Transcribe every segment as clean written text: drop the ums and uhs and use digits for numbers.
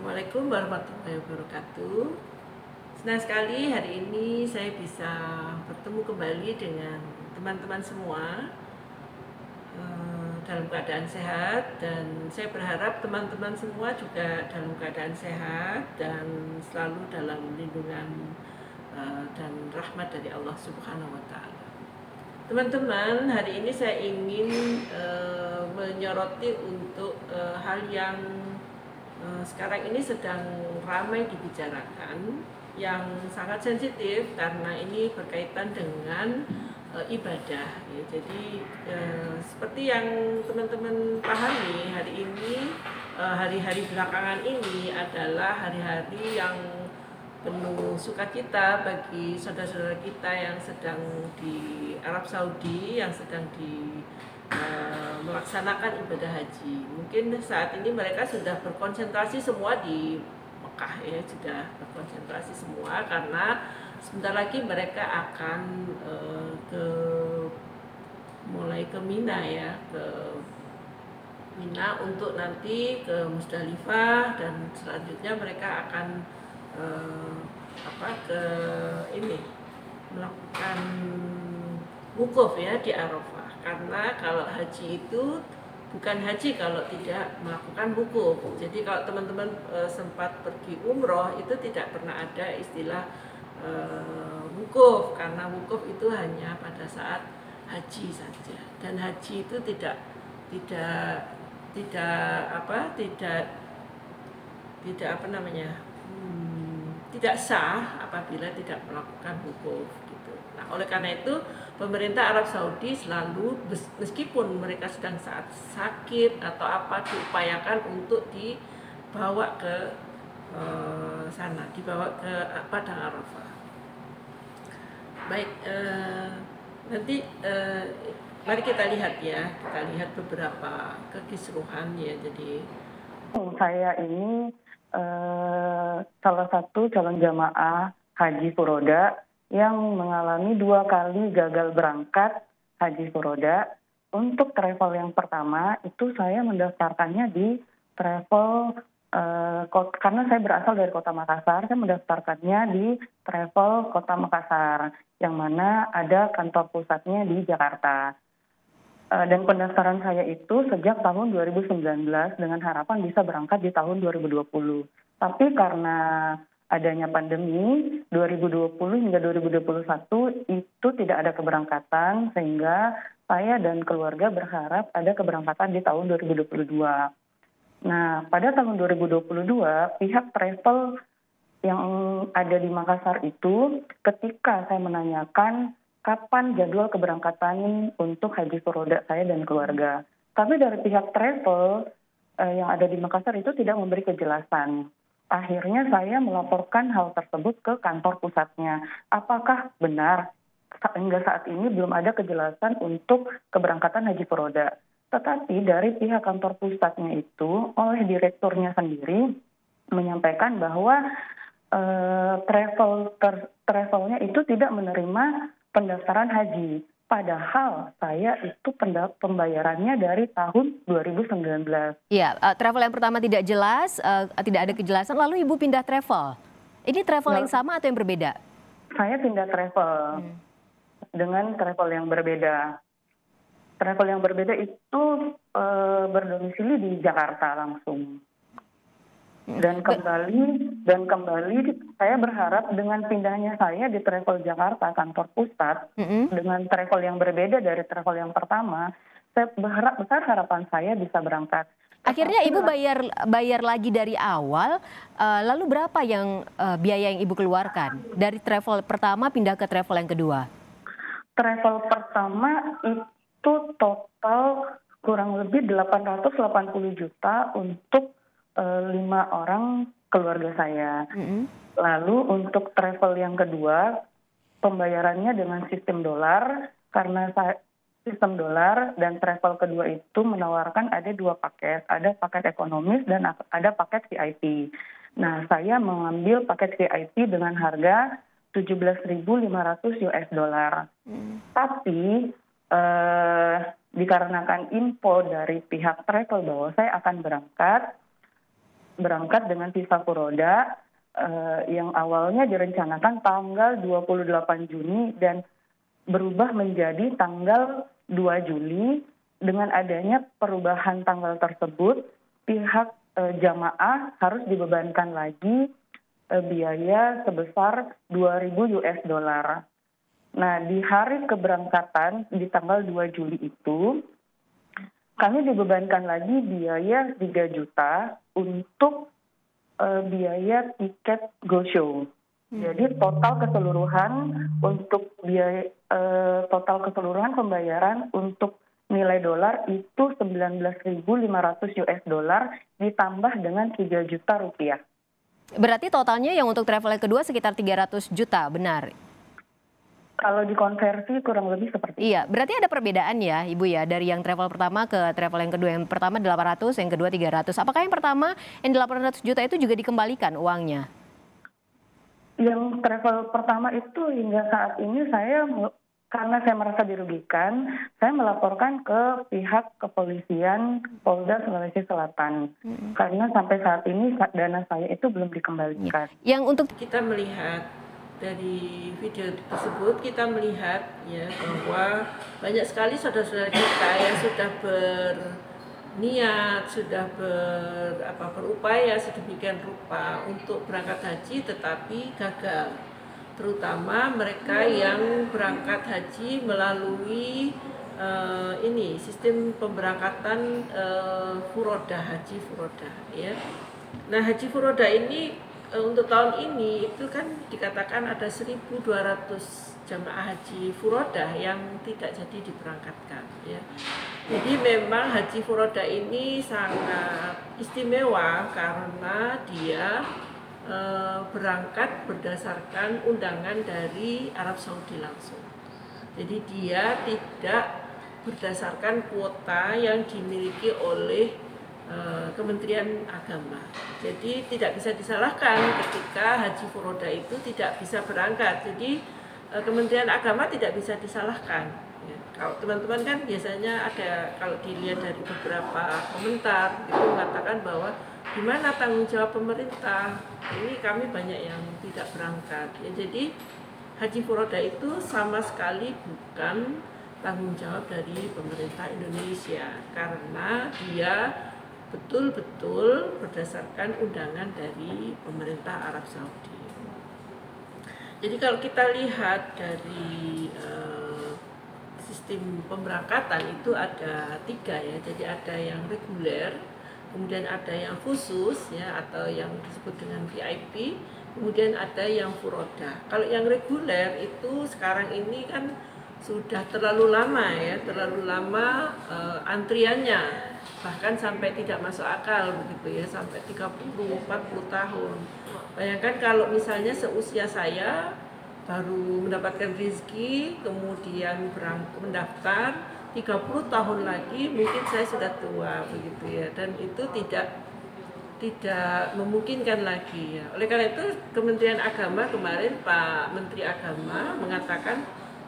Assalamualaikum warahmatullahi wabarakatuh. Senang sekali hari ini saya bisa bertemu kembali dengan teman-teman semua dalam keadaan sehat, dan saya berharap teman-teman semua juga dalam keadaan sehat dan selalu dalam lindungan dan rahmat dari Allah Subhanahu wa taala. Teman-teman, hari ini saya ingin menyoroti untuk hal yang sekarang ini sedang ramai dibicarakan, yang sangat sensitif karena ini berkaitan dengan ibadah. Ya. Jadi seperti yang teman-teman pahami, hari ini hari-hari belakangan ini adalah hari-hari yang penuh sukacita bagi saudara-saudara kita yang sedang di Arab Saudi, yang sedang melaksanakan ibadah haji. Mungkin saat ini mereka sudah berkonsentrasi semua di Mekah, ya, sudah berkonsentrasi semua karena sebentar lagi mereka akan mulai ke Mina, ya, ke Mina untuk nanti ke Musdalifah, dan selanjutnya mereka akan ke ini melakukan wukuf, ya, di Arafah. Karena kalau haji itu bukan haji kalau tidak melakukan wukuf. Jadi kalau teman-teman sempat pergi umroh itu tidak pernah ada istilah wukuf, karena wukuf itu hanya pada saat haji saja, dan haji itu tidak tidak tidak sah apabila tidak melakukan wukuf, gitu. Nah, oleh karena itu pemerintah Arab Saudi selalu, meskipun mereka sedang saat sakit atau apa, diupayakan untuk dibawa ke sana, dibawa ke Padang Arafah. Baik, nanti mari kita lihat, ya, kita lihat beberapa kekisruhan, ya. Jadi saya ini salah satu calon jamaah haji furoda yang mengalami 2 kali gagal berangkat haji furoda. Untuk travel yang pertama itu saya mendaftarkannya di travel karena saya berasal dari Kota Makassar, saya mendaftarkannya di travel Kota Makassar yang mana ada kantor pusatnya di Jakarta. Dan pendaftaran saya itu sejak tahun 2019 dengan harapan bisa berangkat di tahun 2020. Tapi karena adanya pandemi 2020 hingga 2021 itu tidak ada keberangkatan, sehingga saya dan keluarga berharap ada keberangkatan di tahun 2022. Nah, pada tahun 2022 pihak travel yang ada di Makassar itu, ketika saya menanyakan kapan jadwal keberangkatan untuk haji furoda saya dan keluarga, tapi dari pihak travel yang ada di Makassar itu tidak memberi kejelasan. Akhirnya saya melaporkan hal tersebut ke kantor pusatnya. Apakah benar hingga saat ini belum ada kejelasan untuk keberangkatan haji furoda? Tetapi dari pihak kantor pusatnya itu oleh direkturnya sendiri menyampaikan bahwa travelnya itu tidak menerima pendaftaran haji. Padahal saya itu pembayarannya dari tahun 2019. Iya, travel yang pertama tidak jelas, tidak ada kejelasan, lalu Ibu pindah travel. Ini travel yang sama atau yang berbeda? Saya pindah travel dengan travel yang berbeda. Travel yang berbeda itu berdomisili di Jakarta langsung. Dan kembali saya berharap dengan pindahnya saya di travel Jakarta kantor pusat dengan travel yang berbeda dari travel yang pertama, saya berharap besar harapan saya bisa berangkat. Akhirnya Ibu bayar lagi dari awal, lalu berapa yang biaya yang Ibu keluarkan dari travel pertama pindah ke travel yang kedua? Travel pertama itu total kurang lebih 880 juta untuk 5 orang keluarga saya. Lalu untuk travel yang kedua, pembayarannya dengan sistem dolar, karena sistem dolar dan travel kedua itu menawarkan ada 2 paket, ada paket ekonomis dan ada paket VIP. Nah, saya mengambil paket VIP dengan harga 17.500 US dollar. Tapi dikarenakan info dari pihak travel bahwa saya akan berangkat berangkat dengan visa Furoda yang awalnya direncanakan tanggal 28 Juni dan berubah menjadi tanggal 2 Juli. Dengan adanya perubahan tanggal tersebut, pihak jamaah harus dibebankan lagi biaya sebesar 2.000 US dollar. Nah, di hari keberangkatan di tanggal 2 Juli itu, kami dibebankan lagi biaya 3 juta untuk biaya tiket go show. Jadi total keseluruhan untuk biaya total keseluruhan pembayaran untuk nilai dolar itu 19.500 US dollar ditambah dengan 3 juta rupiah. Berarti totalnya yang untuk travel yang kedua sekitar 300 juta, benar? Kalau dikonversi kurang lebih seperti itu. Iya, berarti ada perbedaan ya Ibu ya, dari yang travel pertama ke travel yang kedua. Yang pertama 800, yang kedua 300. Apakah yang pertama yang 800 juta itu juga dikembalikan uangnya? Yang travel pertama itu hingga saat ini karena saya merasa dirugikan, saya melaporkan ke pihak kepolisian Polda Sulawesi Selatan. Karena sampai saat ini dana saya itu belum dikembalikan. Yang untuk kita melihat dari video tersebut, kita melihat ya bahwa banyak sekali saudara-saudara kita yang sudah berniat, sudah berupaya sedemikian rupa untuk berangkat haji tetapi gagal. Terutama mereka yang berangkat haji melalui sistem pemberangkatan haji furoda ya. Nah, haji furoda ini untuk tahun ini itu kan dikatakan ada 1.200 jamaah haji furoda yang tidak jadi diberangkatkan ya. Jadi memang haji furoda ini sangat istimewa karena dia berangkat berdasarkan undangan dari Arab Saudi langsung. Jadi dia tidak berdasarkan kuota yang dimiliki oleh Kementerian Agama. Jadi tidak bisa disalahkan ketika haji furoda itu tidak bisa berangkat. Jadi Kementerian Agama tidak bisa disalahkan. Ya, kalau teman-teman kan biasanya ada, kalau dilihat dari beberapa komentar itu mengatakan bahwa gimana tanggung jawab pemerintah, ini kami banyak yang tidak berangkat ya. Jadi haji furoda itu sama sekali bukan tanggung jawab dari pemerintah Indonesia karena dia betul-betul berdasarkan undangan dari pemerintah Arab Saudi. Jadi kalau kita lihat dari sistem pemberangkatan itu ada 3 ya. Jadi ada yang reguler, kemudian ada yang khusus ya atau yang disebut dengan VIP, kemudian ada yang furoda. Kalau yang reguler itu sekarang ini kan sudah terlalu lama ya, terlalu lama antriannya, bahkan sampai tidak masuk akal begitu ya, sampai 30-40 tahun. Bayangkan kalau misalnya seusia saya baru mendapatkan rezeki, kemudian mendaftar 30 tahun lagi mungkin saya sudah tua begitu ya, dan itu tidak memungkinkan lagi ya. Oleh karena itu Kementerian Agama kemarin Pak Menteri Agama mengatakan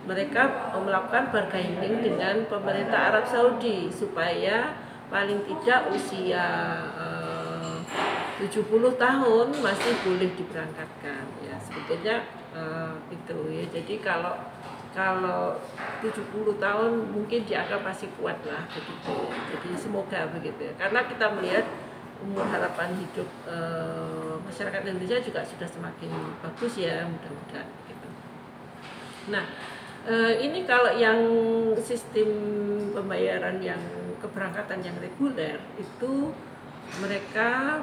mereka melakukan bargaining dengan pemerintah Arab Saudi supaya paling tidak usia 70 tahun masih boleh diberangkatkan ya. Sebetulnya itu ya. Jadi kalau 70 tahun mungkin dianggap masih kuat lah begitu ya. Jadi semoga begitu ya. Karena kita melihat umur harapan hidup masyarakat Indonesia juga sudah semakin bagus ya, mudah-mudahan gitu. Nah, ini kalau yang sistem pembayaran yang keberangkatan yang reguler itu mereka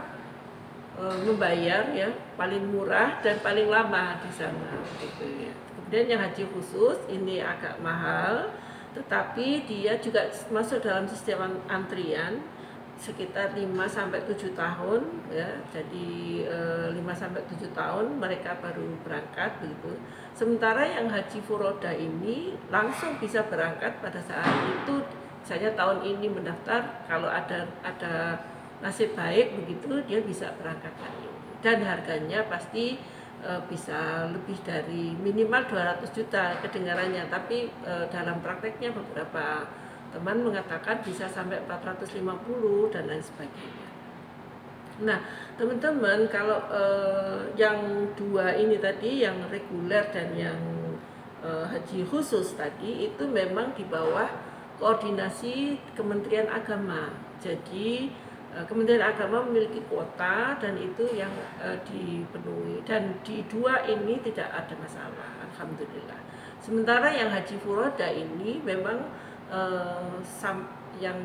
membayar ya paling murah dan paling lama di sana gitu ya. Kemudian yang haji khusus ini agak mahal, tetapi dia juga masuk dalam sistem antrian sekitar 5-7 tahun ya. Jadi 5-7 tahun mereka baru berangkat begitu. Sementara yang haji furoda ini langsung bisa berangkat pada saat itu, misalnya tahun ini mendaftar, kalau ada nasib baik begitu dia bisa berangkat lagi. Dan harganya pasti bisa lebih dari minimal 200 juta kedengarannya, tapi dalam prakteknya beberapa teman mengatakan bisa sampai 450 dan lain sebagainya. Nah, teman-teman, kalau yang dua ini tadi, yang reguler dan yang haji khusus tadi, itu memang di bawah koordinasi Kementerian Agama. Jadi Kementerian Agama memiliki kuota dan itu yang dipenuhi. Dan di dua ini tidak ada masalah, alhamdulillah. Sementara yang haji furoda ini memang yang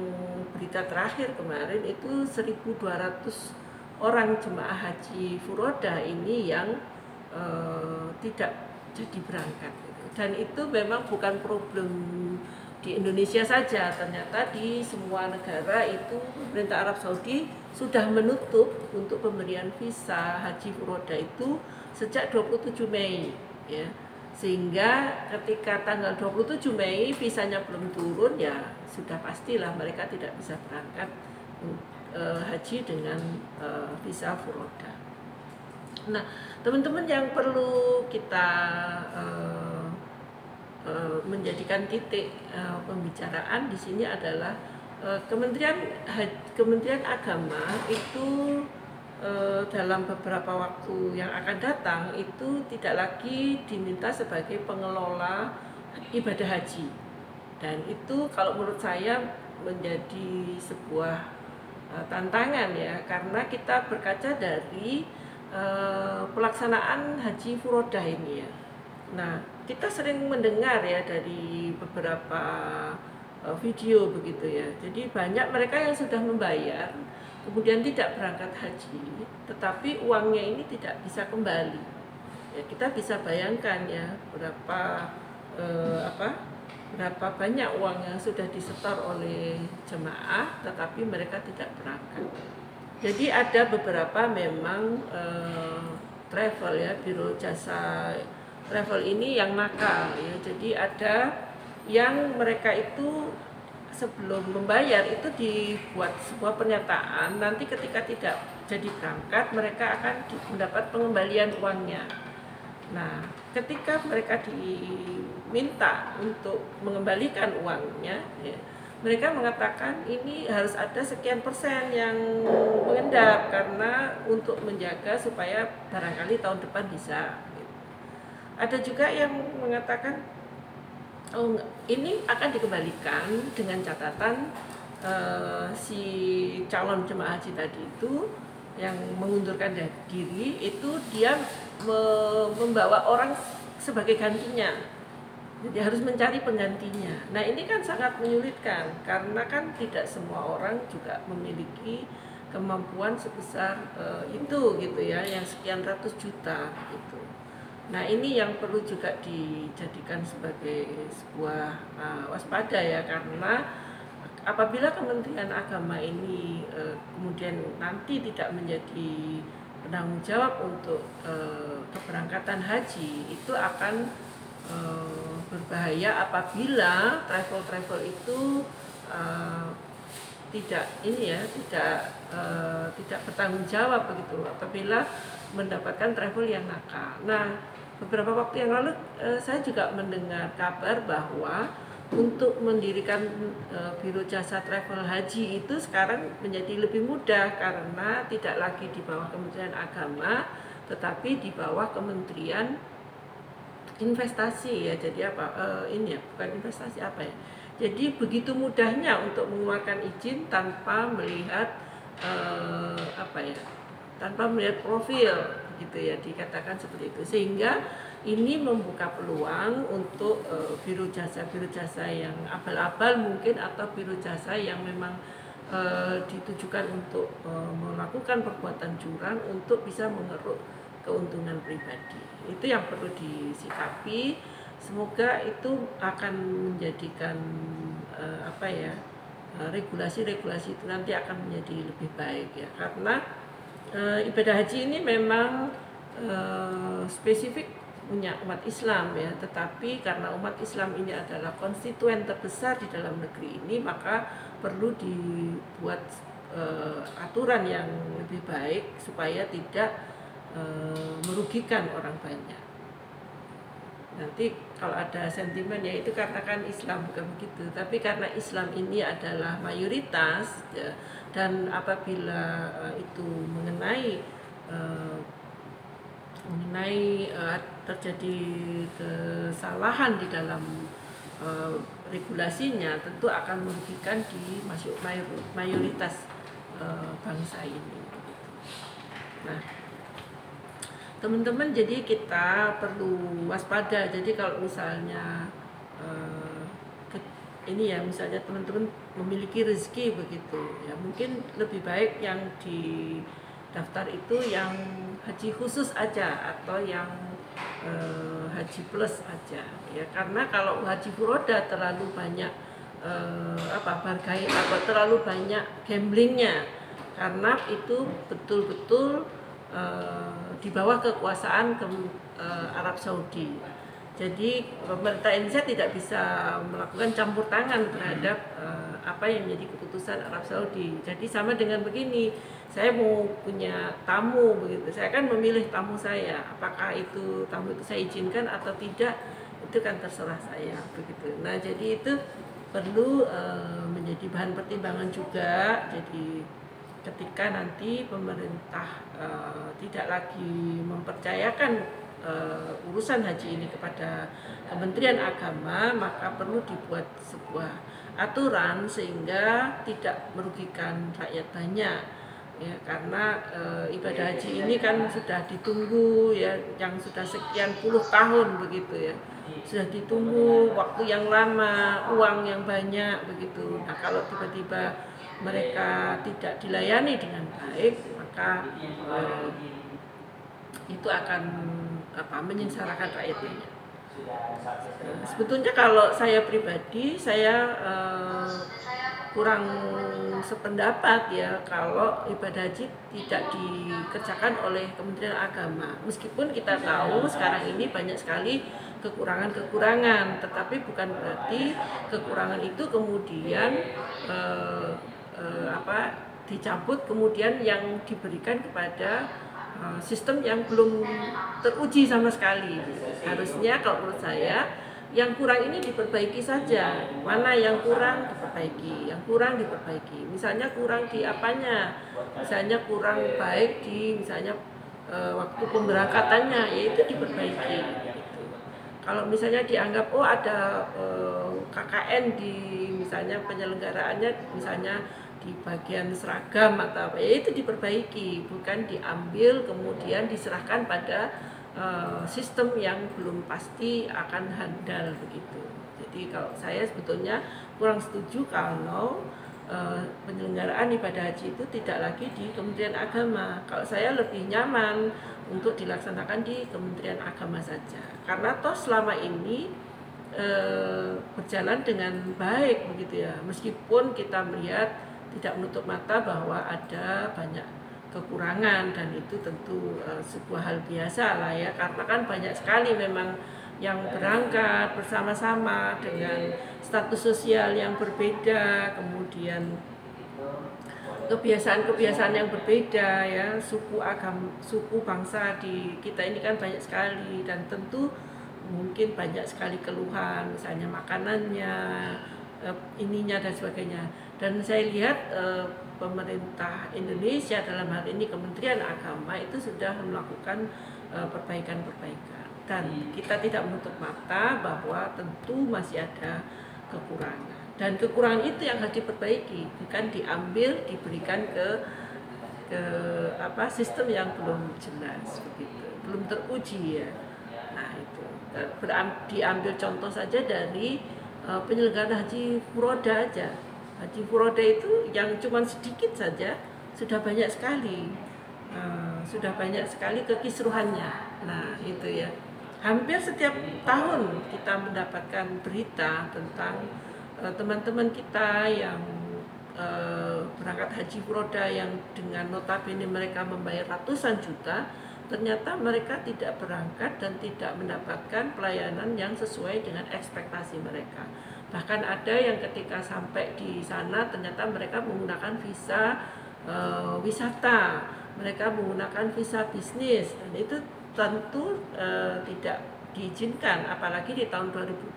berita terakhir kemarin itu 1.200 orang jemaah haji furoda ini yang tidak jadi berangkat gitu. Dan itu memang bukan problem di Indonesia saja, ternyata di semua negara itu pemerintah Arab Saudi sudah menutup untuk pemberian visa haji furoda itu sejak 27 Mei ya. Sehingga ketika tanggal 27 Mei visanya belum turun, ya sudah pastilah mereka tidak bisa berangkat haji dengan visa furoda. Nah, teman-teman, yang perlu kita menjadikan titik pembicaraan di sini adalah Kementerian Agama itu dalam beberapa waktu yang akan datang itu tidak lagi diminta sebagai pengelola ibadah haji, dan itu kalau menurut saya menjadi sebuah tantangan ya, karena kita berkaca dari pelaksanaan haji furodah ini ya. Nah, kita sering mendengar ya dari beberapa video begitu ya. Jadi banyak mereka yang sudah membayar kemudian tidak berangkat haji, tetapi uangnya ini tidak bisa kembali. Ya, kita bisa bayangkan ya berapa banyak uang yang sudah disetor oleh jemaah, tetapi mereka tidak berangkat. Jadi ada beberapa memang travel ya, biro jasa travel ini yang nakal ya. Jadi ada yang mereka itu sebelum membayar itu dibuat sebuah pernyataan, nanti ketika tidak jadi berangkat mereka akan mendapat pengembalian uangnya. Nah, ketika mereka diminta untuk mengembalikan uangnya ya, mereka mengatakan ini harus ada sekian persen yang mengendap karena untuk menjaga supaya barangkali tahun depan bisa. Ada juga yang mengatakan oh, ini akan dikembalikan dengan catatan si calon jemaah haji tadi itu yang mengundurkan diri itu dia membawa orang sebagai gantinya, jadi harus mencari penggantinya. Nah, ini kan sangat menyulitkan karena kan tidak semua orang juga memiliki kemampuan sebesar itu gitu ya, yang sekian ratus juta gitu. Nah, ini yang perlu juga dijadikan sebagai sebuah waspada ya, karena apabila Kementerian Agama ini kemudian nanti tidak menjadi penanggung jawab untuk keberangkatan haji, itu akan berbahaya apabila travel itu tidak bertanggung jawab begitu apabila mendapatkan travel yang nakal. Nah, beberapa waktu yang lalu saya juga mendengar kabar bahwa untuk mendirikan biro jasa travel haji itu sekarang menjadi lebih mudah karena tidak lagi di bawah Kementerian Agama tetapi di bawah Kementerian Investasi ya. Jadi bukan investasi apa ya. Jadi begitu mudahnya untuk mengeluarkan izin tanpa melihat tanpa melihat profil gitu ya, dikatakan seperti itu, sehingga ini membuka peluang untuk biro jasa yang abal-abal mungkin atau biro jasa yang memang ditujukan untuk melakukan perbuatan curang untuk bisa mengeruk keuntungan pribadi. Itu yang perlu disikapi. Semoga itu akan menjadikan regulasi-regulasi itu nanti akan menjadi lebih baik ya, karena ibadah haji ini memang spesifik punya umat Islam ya, tetapi karena umat Islam ini adalah konstituen terbesar di dalam negeri ini, maka perlu dibuat aturan yang lebih baik supaya tidak merugikan orang banyak. Nanti kalau ada sentimen ya itu katakan Islam, bukan begitu. Tapi karena Islam ini adalah mayoritas ya, dan apabila itu mengenai eh, terjadi kesalahan di dalam regulasinya, tentu akan merugikan di masuk mayoritas bangsa ini. Nah, teman-teman, jadi kita perlu waspada. Jadi kalau misalnya ini ya, misalnya teman-teman memiliki rezeki begitu ya, mungkin lebih baik yang di daftar itu yang haji khusus aja atau yang haji plus aja ya, karena kalau haji furoda terlalu banyak bargai atau terlalu banyak gamblingnya, karena itu betul-betul di bawah kekuasaan Arab Saudi. Jadi pemerintah Indonesia tidak bisa melakukan campur tangan terhadap apa yang menjadi keputusan Arab Saudi. Jadi sama dengan begini, saya mau punya tamu begitu, saya kan memilih tamu saya, apakah itu tamu itu saya izinkan atau tidak, itu kan terserah saya begitu. Nah, jadi itu perlu menjadi bahan pertimbangan juga. Jadi ketika nanti pemerintah tidak lagi mempercayakan urusan haji ini kepada Kementerian Agama, maka perlu dibuat sebuah aturan sehingga tidak merugikan rakyat banyak ya, karena ibadah haji ini kan sudah ditunggu ya, yang sudah sekian puluh tahun begitu ya, sudah ditunggu waktu yang lama, uang yang banyak begitu. Nah, kalau tiba-tiba mereka tidak dilayani dengan baik, maka itu akan menyengsarakan rakyatnya. Sebetulnya kalau saya pribadi, saya kurang sependapat ya kalau ibadah haji tidak dikerjakan oleh Kementerian Agama. Meskipun kita tahu sekarang ini banyak sekali kekurangan-kekurangan, tetapi bukan berarti kekurangan itu kemudian dicabut, kemudian yang diberikan kepada sistem yang belum teruji sama sekali. Harusnya kalau menurut saya yang kurang ini diperbaiki saja. Mana yang kurang diperbaiki, yang kurang diperbaiki. Misalnya kurang di apanya? Misalnya kurang baik di misalnya waktu pemberangkatannya, yaitu diperbaiki. Gitu. Kalau misalnya dianggap ada KKN di misalnya penyelenggaraannya, misalnya di bagian seragam atau apa, ya itu diperbaiki, bukan diambil kemudian diserahkan pada sistem yang belum pasti akan handal begitu. Jadi kalau saya sebetulnya kurang setuju kalau penyelenggaraan ibadah haji itu tidak lagi di Kementerian Agama. Kalau saya lebih nyaman untuk dilaksanakan di Kementerian Agama saja, karena toh selama ini berjalan dengan baik begitu ya, meskipun kita melihat tidak menutup mata bahwa ada banyak kekurangan, dan itu tentu sebuah hal biasa lah ya, karena kan banyak sekali memang yang berangkat bersama-sama dengan status sosial yang berbeda, kemudian kebiasaan-kebiasaan yang berbeda ya, suku bangsa di kita ini kan banyak sekali, dan tentu mungkin banyak sekali keluhan, misalnya makanannya, ininya dan sebagainya. Dan saya lihat pemerintah Indonesia dalam hal ini Kementerian Agama itu sudah melakukan perbaikan-perbaikan, dan kita tidak menutup mata bahwa tentu masih ada kekurangan, dan kekurangan itu yang harus diperbaiki, bukan diambil diberikan ke sistem yang belum jelas begitu, belum teruji ya. Nah, itu diambil contoh saja dari penyelenggara haji furoda aja. Haji furoda itu yang cuma sedikit saja sudah banyak sekali kekisruhannya. Nah, itu ya, hampir setiap tahun kita mendapatkan berita tentang teman-teman kita yang berangkat haji furoda, yang dengan notabene mereka membayar ratusan juta, ternyata mereka tidak berangkat dan tidak mendapatkan pelayanan yang sesuai dengan ekspektasi mereka. Bahkan ada yang ketika sampai di sana ternyata mereka menggunakan visa wisata, mereka menggunakan visa bisnis, dan itu tentu tidak diizinkan, apalagi di tahun 2025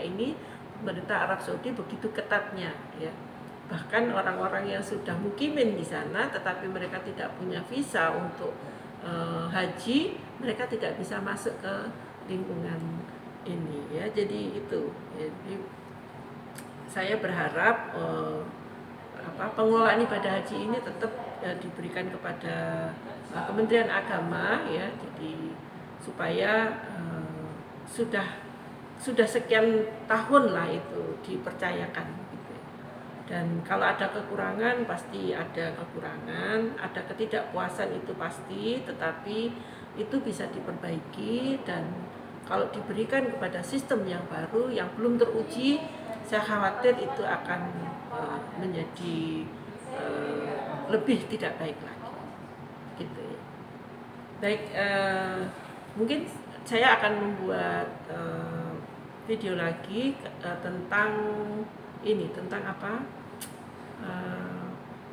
ini pemerintah Arab Saudi begitu ketatnya ya. Bahkan orang-orang yang sudah mukimin di sana tetapi mereka tidak punya visa untuk haji, mereka tidak bisa masuk ke lingkungan ini ya. Jadi itu. Jadi saya berharap pengelolaan ibadah haji ini tetap diberikan kepada Kementerian Agama ya. Jadi supaya sudah sekian tahun lah itu dipercayakan gitu. Dan kalau ada kekurangan pasti ada kekurangan, ada ketidakpuasan itu pasti, tetapi itu bisa diperbaiki. Dan kalau diberikan kepada sistem yang baru yang belum teruji, saya khawatir itu akan menjadi lebih tidak baik lagi gitu ya. Baik, mungkin saya akan membuat video lagi tentang ini, tentang apa,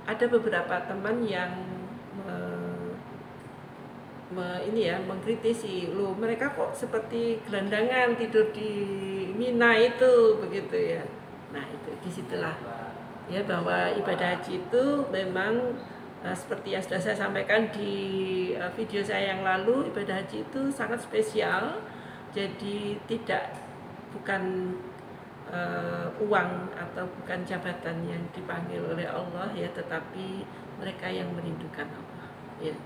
ada beberapa teman yang mengkritisi, loh mereka kok seperti gelandangan tidur di Mina itu begitu ya. Nah itu disitulah ya, bahwa ibadah haji itu memang seperti yang sudah saya sampaikan di video saya yang lalu, ibadah haji itu sangat spesial. Jadi bukan uang atau bukan jabatan yang dipanggil oleh Allah ya, tetapi mereka yang merindukan Allah ya.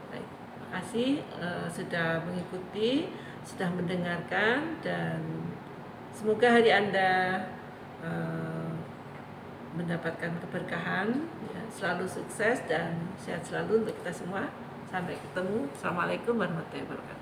Baik, terima kasih sudah mengikuti, sudah mendengarkan, dan semoga hari Anda mendapatkan keberkahan ya, selalu sukses dan sehat selalu untuk kita semua. Sampai ketemu. Assalamualaikum warahmatullahi wabarakatuh.